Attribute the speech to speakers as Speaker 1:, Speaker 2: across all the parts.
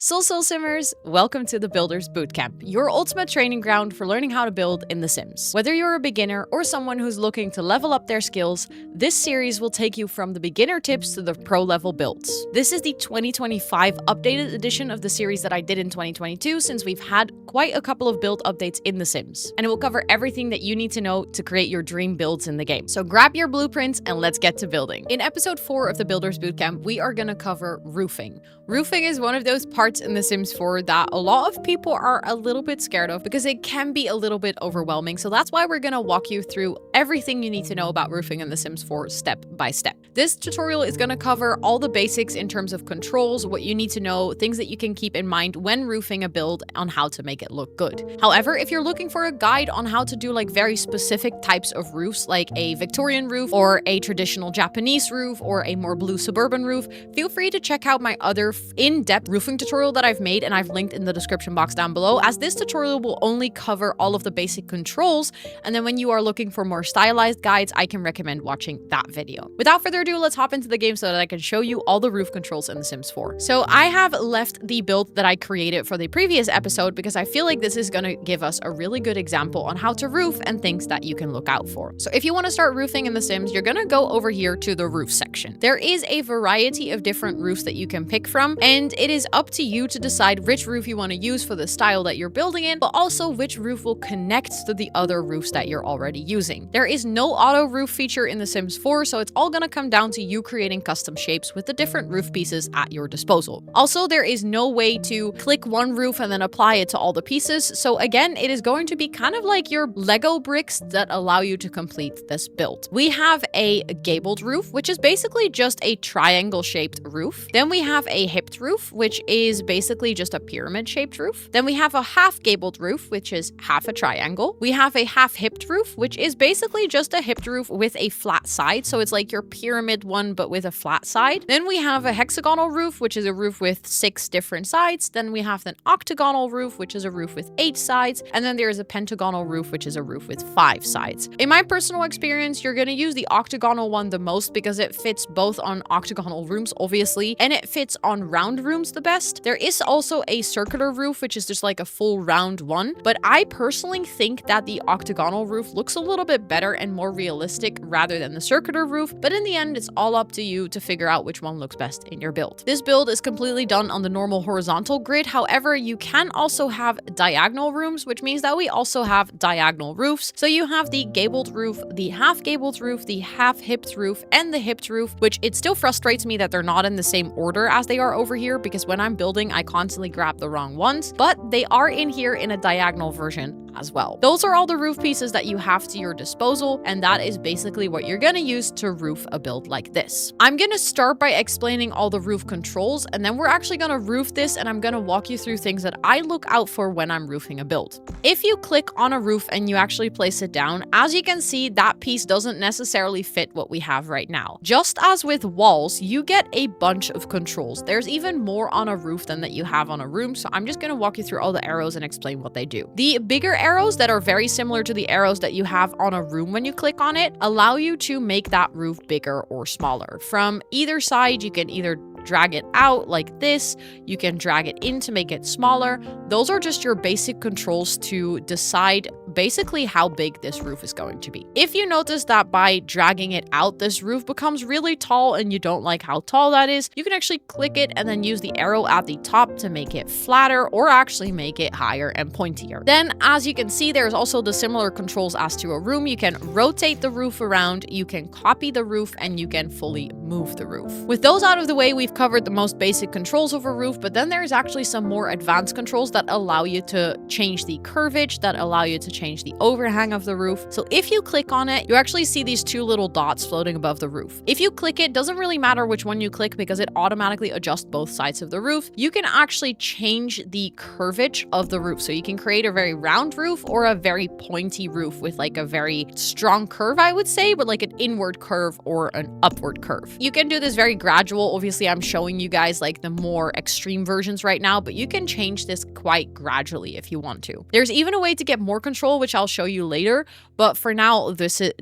Speaker 1: Soul Simmers, welcome to the Builders Bootcamp, your ultimate training ground for learning how to build in The Sims. Whether you're a beginner or someone who's looking to level up their skills, this series will take you from the beginner tips to the pro level builds. This is the 2025 updated edition of the series that I did in 2022, since we've had quite a couple of build updates in The Sims, and it will cover everything that you need to know to create your dream builds in the game. So grab your blueprints and let's get to building. In episode 4 of the Builders Bootcamp, we are going to cover roofing. Roofing is one of those parts in The Sims 4 that a lot of people are a little bit scared of because it can be a little bit overwhelming. So that's why we're going to walk you through everything you need to know about roofing in The Sims 4 step by step. This tutorial is going to cover all the basics in terms of controls, what you need to know, things that you can keep in mind when roofing a build on how to make it look good. However, if you're looking for a guide on how to do like very specific types of roofs, like a Victorian roof or a traditional Japanese roof or a more blue suburban roof, feel free to check out my other in-depth roofing tutorial that I've made, and I've linked in the description box down below, as this tutorial will only cover all of the basic controls, and then when you are looking for more stylized guides, I can recommend watching that video. Without further ado, let's hop into the game so that I can show you all the roof controls in The Sims 4. So I have left the build that I created for the previous episode because I feel like this is going to give us a really good example on how to roof and things that you can look out for. So if you want to start roofing in The Sims, you're going to go over here to the roof section. There is a variety of different roofs that you can pick from, and it is up to you to decide which roof you want to use for the style that you're building in, but also which roof will connect to the other roofs that you're already using. There is no auto roof feature in The Sims 4, so it's all going to come down to you creating custom shapes with the different roof pieces at your disposal. Also, there is no way to click one roof and then apply it to all the pieces, so again, it is going to be kind of like your Lego bricks that allow you to complete this build. We have a gabled roof, which is basically just a triangle-shaped roof. Then we have a hipped roof, which is basically just a pyramid-shaped roof. Then we have a half-gabled roof, which is half a triangle. We have a half-hipped roof, which is basically just a hipped roof with a flat side, so it's like your pyramid one, but with a flat side. Then we have a hexagonal roof, which is a roof with 6 different sides. Then we have an octagonal roof, which is a roof with 8 sides. And then there is a pentagonal roof, which is a roof with 5 sides. In my personal experience, you're going to use the octagonal one the most because it fits both on octagonal rooms, obviously, and it fits on round rooms the best. There is also a circular roof, which is just like a full round one, but I personally think that the octagonal roof looks a little bit better and more realistic rather than the circular roof, but in the end, it's all up to you to figure out which one looks best in your build. This build is completely done on the normal horizontal grid. However, you can also have diagonal rooms, which means that we also have diagonal roofs. So you have the gabled roof, the half-gabled roof, the half-hipped roof, and the hipped roof, which it still frustrates me that they're not in the same order as they are over here, because when I'm building, I constantly grab the wrong ones, but they are in here in a diagonal version as well. Those are all the roof pieces that you have to your disposal, and that is basically what you're going to use to roof a build like this. I'm going to start by explaining all the roof controls, and then we're actually going to roof this, and I'm going to walk you through things that I look out for when I'm roofing a build. If you click on a roof and you actually place it down, as you can see, that piece doesn't necessarily fit what we have right now. Just as with walls, you get a bunch of controls. There's even more on a roof than that you have on a room, so I'm just going to walk you through all the arrows and explain what they do. The bigger arrows that are very similar to the arrows that you have on a room when you click on it allow you to make that roof bigger or smaller. From either side, you can either drag it out like this, you can drag it in to make it smaller. Those are just your basic controls to decide basically how big this roof is going to be. If you notice that by dragging it out, this roof becomes really tall and you don't like how tall that is, you can actually click it and then use the arrow at the top to make it flatter or actually make it higher and pointier. Then, as you can see, there's also the similar controls as to a room. You can rotate the roof around, you can copy the roof, and you can fully move the roof. With those out of the way, we've covered the most basic controls of a roof, but then there's actually some more advanced controls that allow you to change the curvage, that allow you to change the overhang of the roof. So if you click on it, you actually see these 2 little dots floating above the roof. If you click it, doesn't really matter which one you click because it automatically adjusts both sides of the roof. You can actually change the curvage of the roof. So you can create a very round roof or a very pointy roof with like a very strong curve, I would say, but like an inward curve or an upward curve. You can do this very gradual. Obviously, I'm showing you guys like the more extreme versions right now, but you can change this quite gradually if you want to. There's even a way to get more control control, which I'll show you later. But for now,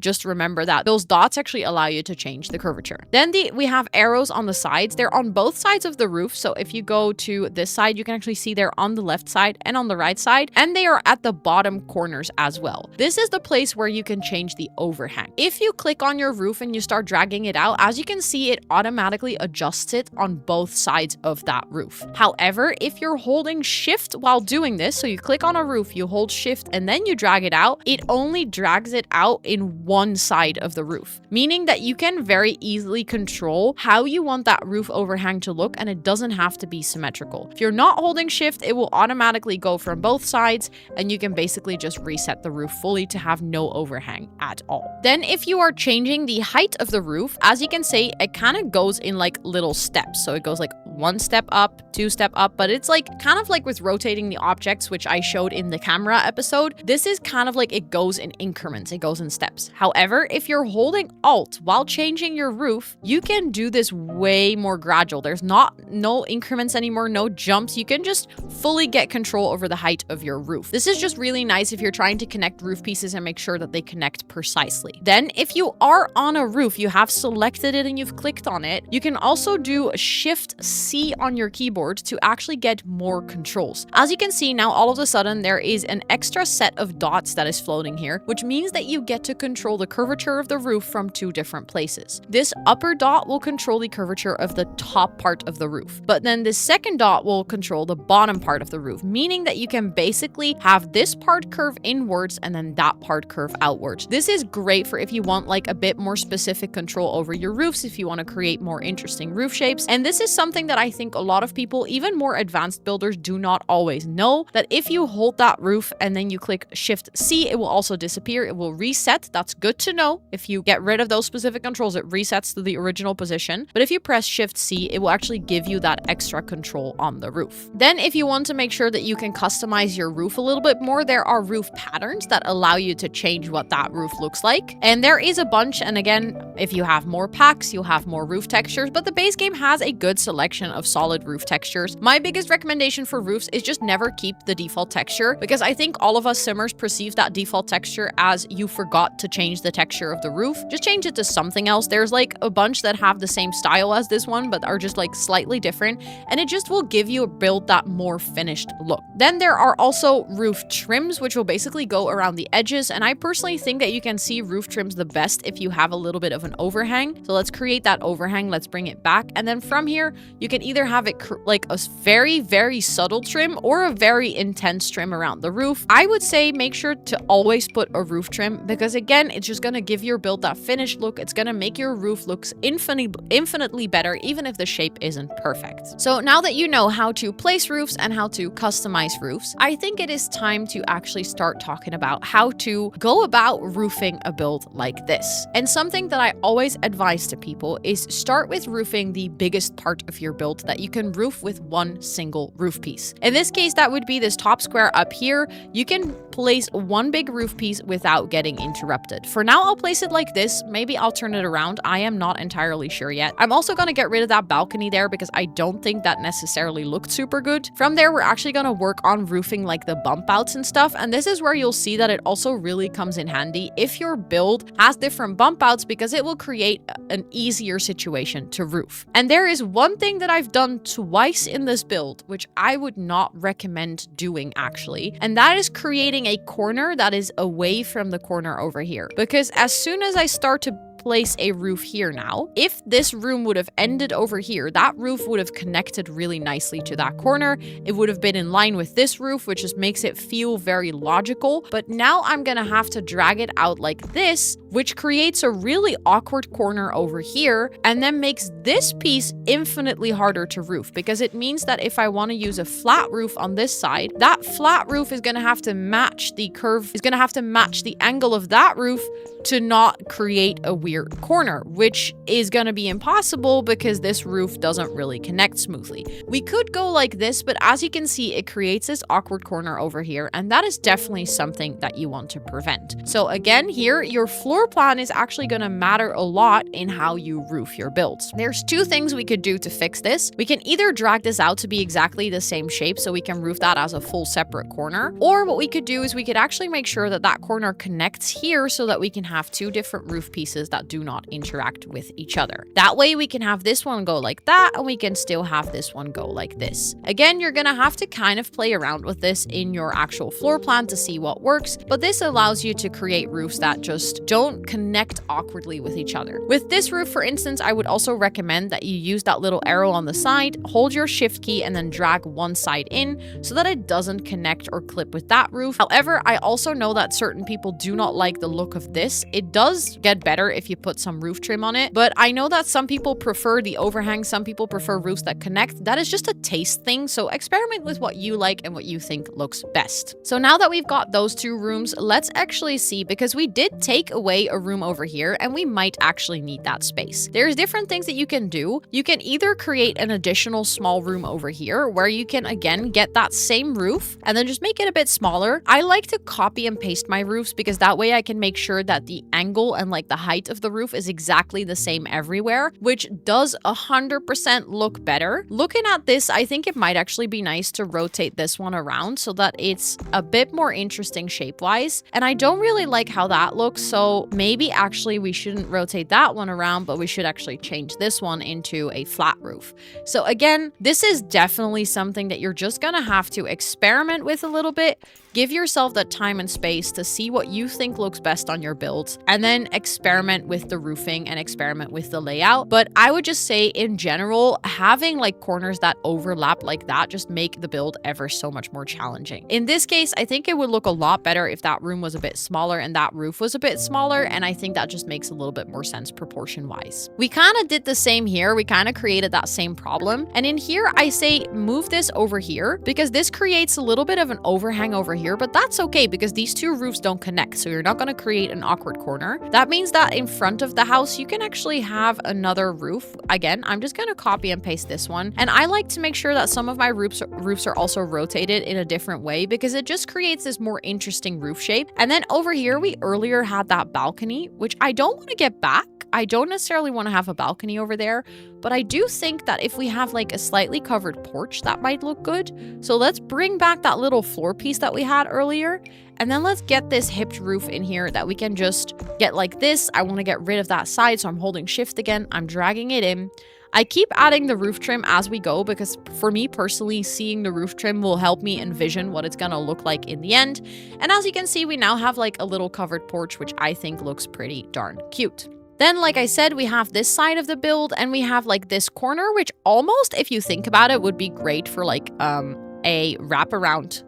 Speaker 1: just remember that those dots actually allow you to change the curvature. Then we have arrows on the sides. They're on both sides of the roof. So if you go to this side, you can actually see they're on the left side and on the right side, and they are at the bottom corners as well. This is the place where you can change the overhang. If you click on your roof and you start dragging it out, as you can see, it automatically adjusts it on both sides of that roof. However, if you're holding shift while doing this, so you click on a roof, you hold shift, and then you drag it out, it only drags it out in one side of the roof, meaning that you can very easily control how you want that roof overhang to look, and it doesn't have to be symmetrical. If you're not holding shift, it will automatically go from both sides, and you can basically just reset the roof fully to have no overhang at all. Then if you are changing the height of the roof, as you can see, it kind of goes in like little steps. So it goes like 1 step up, 2 step up, but it's like kind of like with rotating the objects, which I showed in the camera episode. This is kind of like it goes in increments, it goes in steps. However, if you're holding Alt while changing your roof, you can do this way more gradual. There's no increments anymore, no jumps. You can just fully get control over the height of your roof. This is just really nice if you're trying to connect roof pieces and make sure that they connect precisely. Then if you are on a roof, you have selected it and you've clicked on it, you can also do Shift C on your keyboard to actually get more controls. As you can see now, all of a sudden there is an extra set of dots that is floating here, which means that you get to control the curvature of the roof from 2 different places. This upper dot will control the curvature of the top part of the roof, but then the second dot will control the bottom part of the roof, meaning that you can basically have this part curve inwards and then that part curve outwards. This is great for if you want like a bit more specific control over your roofs, if you want to create more interesting roof shapes. And this is something that I think a lot of people, even more advanced builders, do not always know, that if you hold that roof and then you click Shift C, it will also disappear. It will reset. That's good to know. If you get rid of those specific controls, it resets to the original position. But if you press Shift C, it will actually give you that extra control on the roof. Then if you want to make sure that you can customize your roof a little bit more, there are roof patterns that allow you to change what that roof looks like. And there is a bunch. And again, if you have more packs, you'll have more roof textures, but the base game has a good selection of solid roof textures. My biggest recommendation for roofs is just never keep the default texture, because I think all of us simmers perceive that default texture as you forgot to change the texture of the roof. Just change it to something else. There's like a bunch that have the same style as this one, but are just like slightly different, and it just will give you a build that more finished look. Then there are also roof trims, which will basically go around the edges, and I personally think that you can see roof trims the best if you have a little bit of an overhang. So let's create that overhang, let's bring it back, and then from here you can either have it like a very subtle trim or a very intense trim around the roof. I would say make sure to always put a roof trim, because again, it's just going to give your build that finished look. It's going to make your roof looks infinitely better, even if the shape isn't perfect. So now that you know how to place roofs and how to customize roofs, I think it is time to actually start talking about how to go about roofing a build like this. And something that I always advise to people is start with roofing the biggest part of your build that you can roof with one single roof piece. In this case, that would be this top square up here. You can place one big roof piece without getting interrupted. For now, I'll place it like this. Maybe I'll turn it around. I am not entirely sure yet. I'm also going to get rid of that balcony there because I don't think that necessarily looked super good. From there, we're actually going to work on roofing like the bump outs and stuff. And this is where you'll see that it also really comes in handy if your build has different bump outs, because it will create an easier situation to roof. And there is one thing that I've done twice in this build, which I would not recommend doing actually, and that is creating a corner that is away from the corner over here. Because as soon as I start to place a roof here now, if this room would have ended over here, that roof would have connected really nicely to that corner. It would have been in line with this roof, which just makes it feel very logical. But now I'm gonna have to drag it out like this, which creates a really awkward corner over here, and then makes this piece infinitely harder to roof, because it means that if I want to use a flat roof on this side, that flat roof is going to have to match the curve, is going to have to match the angle of that roof to not create a weird clear corner, which is going to be impossible because this roof doesn't really connect smoothly. We could go like this, but as you can see, it creates this awkward corner over here, and that is definitely something that you want to prevent. So again, here, your floor plan is actually going to matter a lot in how you roof your builds. There's two things we could do to fix this. We can either drag this out to be exactly the same shape so we can roof that as a full separate corner, or what we could do is we could actually make sure that that corner connects here so that we can have two different roof pieces that do not interact with each other. That way we can have this one go like that, and we can still have this one go like this. Again, you're gonna have to kind of play around with this in your actual floor plan to see what works, but this allows you to create roofs that just don't connect awkwardly with each other. With this roof, for instance, I would also recommend that you use that little arrow on the side, hold your shift key, and then drag one side in so that it doesn't connect or clip with that roof. However, I also know that certain people do not like the look of this. It does get better if you put some roof trim on it, but I know that some people prefer the overhang, some people prefer roofs that connect. That is just a taste thing, so experiment with what you like and what you think looks best. So now that we've got those two rooms, let's actually see, because we did take away a room over here and we might actually need that space. There's different things that you can do. You can either create an additional small room over here where you can again get that same roof and then just make it a bit smaller. I like to copy and paste my roofs because that way I can make sure that the angle and like the height of the roof is exactly the same everywhere, which does 100% look better. Looking at this, I think it might actually be nice to rotate this one around so that it's a bit more interesting shape-wise. And I don't really like how that looks, so maybe actually we shouldn't rotate that one around, but we should actually change this one into a flat roof. So again, this is definitely something that you're just gonna have to experiment with a little bit. Give yourself that time and space to see what you think looks best on your builds, and then experiment with the roofing and experiment with the layout. But I would just say in general, having like corners that overlap like that just make the build ever so much more challenging. In this case, I think it would look a lot better if that room was a bit smaller and that roof was a bit smaller, and I think that just makes a little bit more sense proportion wise. We kind of did the same here. We kind of created that same problem, and in here I say move this over here because this creates a little bit of an overhang over here, but that's okay because these two roofs don't connect, so you're not going to create an awkward corner. That means that in front of the house you can actually have another roof. Again, I'm just going to copy and paste this one, and I like to make sure that some of my roofs are also rotated in a different way because it just creates this more interesting roof shape. And then over here we earlier had that balcony, which I don't want to get back. I don't necessarily want to have a balcony over there, but I do think that if we have like a slightly covered porch, that might look good. So let's bring back that little floor piece that we had earlier, and then let's get this hipped roof in here that we can just get like this. I want to get rid of that side, so I'm holding shift again. I'm dragging it in. I keep adding the roof trim as we go because for me personally, seeing the roof trim will help me envision what it's gonna look like in the end. And as you can see, we now have like a little covered porch, which I think looks pretty darn cute. Then, like I said, we have this side of the build and we have like this corner, which almost, if you think about it, would be great for like a wraparound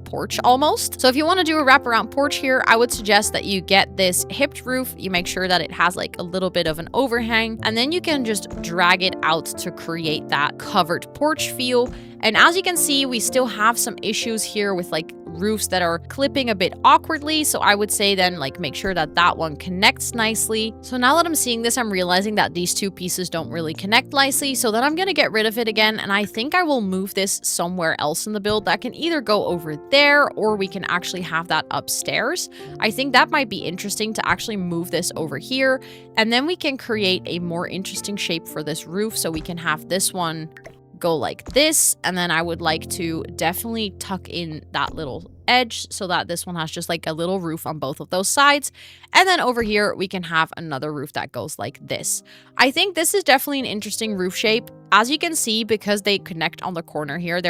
Speaker 1: porch almost. So if you want to do a wraparound porch here, I would suggest that you get this hipped roof. You make sure that it has like a little bit of an overhang, and then you can just drag it out to create that covered porch feel. And as you can see, we still have some issues here with like roofs that are clipping a bit awkwardly. So I would say then like make sure that that one connects nicely. So now that I'm seeing this, I'm realizing that these two pieces don't really connect nicely. So then I'm going to get rid of it again. And I think I will move this somewhere else in the build that can either go over there or we can actually have that upstairs. I think that might be interesting to actually move this over here. And then we can create a more interesting shape for this roof. So we can have this one go like this, and then I would like to definitely tuck in that little edge so that this one has just like a little roof on both of those sides. And then over here we can have another roof that goes like this. I think this is definitely an interesting roof shape. As you can see, because they connect on the corner here,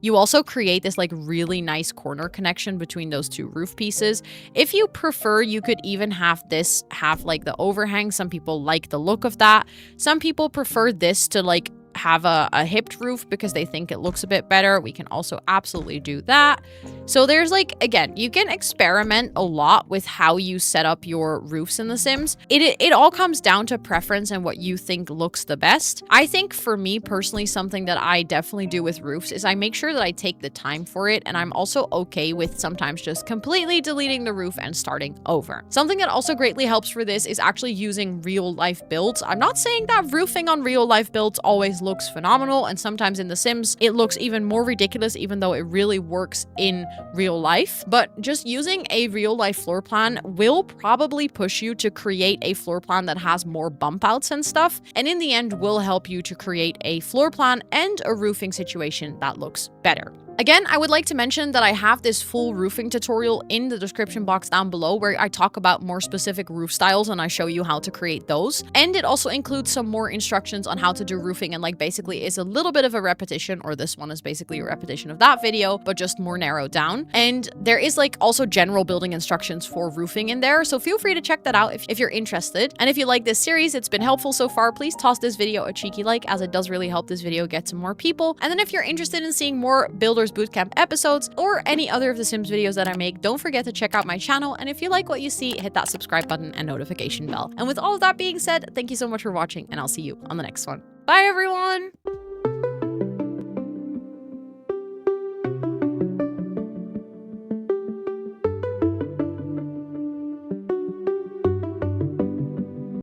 Speaker 1: you also create this like really nice corner connection between those two roof pieces. If you prefer, you could even have this have like the overhang. Some people like the look of that. Some people prefer this to like have a hipped roof because they think it looks a bit better, we can also absolutely do that. So there's like, again, you can experiment a lot with how you set up your roofs in The Sims. It all comes down to preference and what you think looks the best. I think for me personally, something that I definitely do with roofs is I make sure that I take the time for it, and I'm also okay with sometimes just completely deleting the roof and starting over. Something that also greatly helps for this is actually using real life builds. I'm not saying that roofing on real life builds always looks phenomenal, and sometimes in The Sims it looks even more ridiculous even though it really works in real life, but just using a real life floor plan will probably push you to create a floor plan that has more bump outs and stuff, and in the end will help you to create a floor plan and a roofing situation that looks better. Again, I would like to mention that I have this full roofing tutorial in the description box down below where I talk about more specific roof styles and I show you how to create those. And it also includes some more instructions on how to do roofing, and like basically is a little bit of a repetition, or this one is basically a repetition of that video, but just more narrowed down. And there is like also general building instructions for roofing in there, so feel free to check that out if you're interested. And if you like this series, it's been helpful so far, please toss this video a cheeky like, as it does really help this video get to more people. And then if you're interested in seeing more Builders Bootcamp episodes or any other of the Sims videos that I make, don't forget to check out my channel, and if you like what you see, hit that subscribe button and notification bell. And with all of that being said, thank you so much for watching, and I'll see you on the next one. Bye everyone!